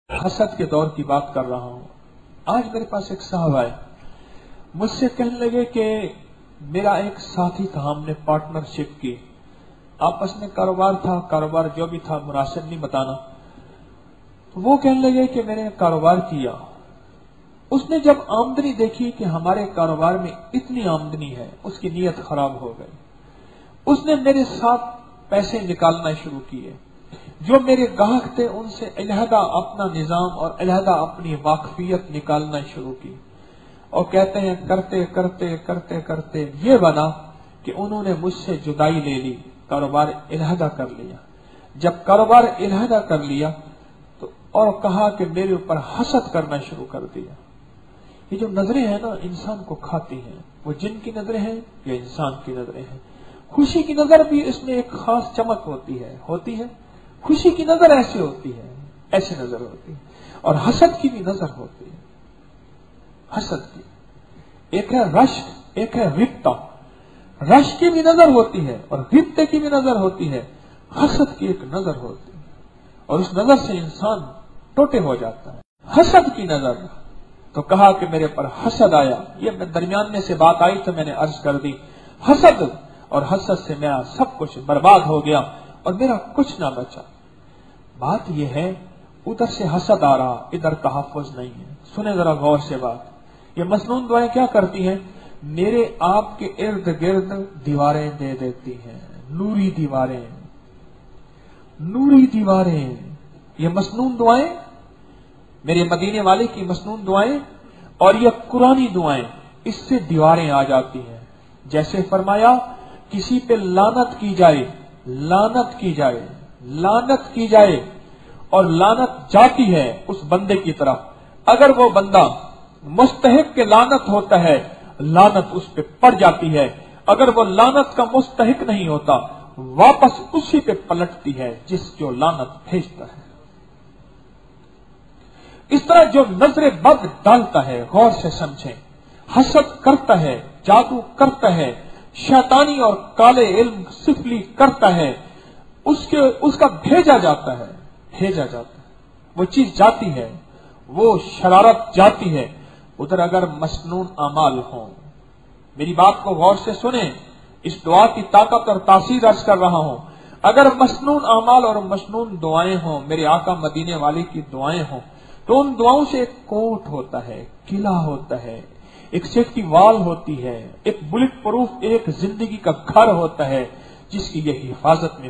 हसद के दौर की बात कर रहा हूँ। आज मेरे पास एक साहब आए, मुझसे कहने लगे कि मेरा एक साथी था, हमने पार्टनरशिप की, आपस में कारोबार था, कारोबार जो भी था मुनासिब नहीं बताना। तो वो कहने लगे कि मैंने कारोबार किया, उसने जब आमदनी देखी कि हमारे कारोबार में इतनी आमदनी है, उसकी नीयत खराब हो गई। उसने मेरे साथ पैसे निकालना शुरू किए। जो मेरे ग्राहक थे उनसे अलहदा अपना निजाम और अलहदा अपनी वाकफियत निकालना शुरू की। और कहते हैं करते करते करते करते ये बना कि उन्होंने मुझसे जुदाई ले ली, कारोबार अलहदा कर लिया। जब कारोबार अलहदा कर लिया तो और कहा कि मेरे ऊपर हसद करना शुरू कर दिया। ये जो नजरें हैं ना इंसान को खाती हैं, वो जिन की नजरें हैं या इंसान की नजरें हैं। खुशी की नजर भी इसमें एक खास चमक होती है। खुशी की नजर ऐसी होती है, ऐसी नजर होती है। और हसद की भी नजर होती है। हसद की एक है रश्क, एक है रिप्ता। रश्क की भी नजर होती है और रिप्ते की भी नजर होती है। हसद की एक नजर होती है और उस नजर से इंसान टोटे हो जाता है। हसद की नजर, तो कहा कि मेरे पर हसद आया। ये मैं दरमियान में से बात आई तो मैंने अर्ज कर दी। हसद, और हसद से मेरा सब कुछ बर्बाद हो गया और मेरा कुछ ना बचा। बात यह है, उधर से हसद आ रहा, इधर तहफ़्फ़ुज़ नहीं है। सुने जरा गौर से बात। ये मसनून दुआएं क्या करती हैं? मेरे आपके इर्द गिर्द दीवारें दे देती हैं, नूरी दीवारें, नूरी दीवारें। ये मसनून दुआएं, मेरे मदीने वाले की मसनून दुआएं और ये कुरानी दुआएं, इससे दीवारें आ जाती हैं। जैसे फरमाया, किसी पे लानत की जाए, लानत की जाए, लानत की जाए और लानत जाती है उस बंदे की तरफ। अगर वो बंदा मुस्तहिक के लानत होता है, लानत उस पे पड़ जाती है। अगर वो लानत का मुस्तहिक नहीं होता, वापस उसी पे पलटती है जो लानत भेजता है। इस तरह जो नजरे बद डालता है, गौर से समझें, हसद करता है, जादू करता है, शैतानी और काले इल्म सिफली करता है, उसका भेजा जाता है, भेजा जाता है। वो चीज जाती है, वो शरारत जाती है। उधर अगर मसनून अमाल हो, मेरी बात को गौर से सुने, इस दुआ की ताकत और तासीर अर्ज कर रहा हूं। अगर मसनून अमाल और मसनून दुआएं हों, मेरे आका मदीने वाले की दुआएं हों, तो उन दुआओं से एक कोट होता है, किला होता है, एक सेफ्टी वॉल होती है, एक बुलेट प्रूफ एक जिंदगी का घर होता है, जिसकी ये हिफाजत में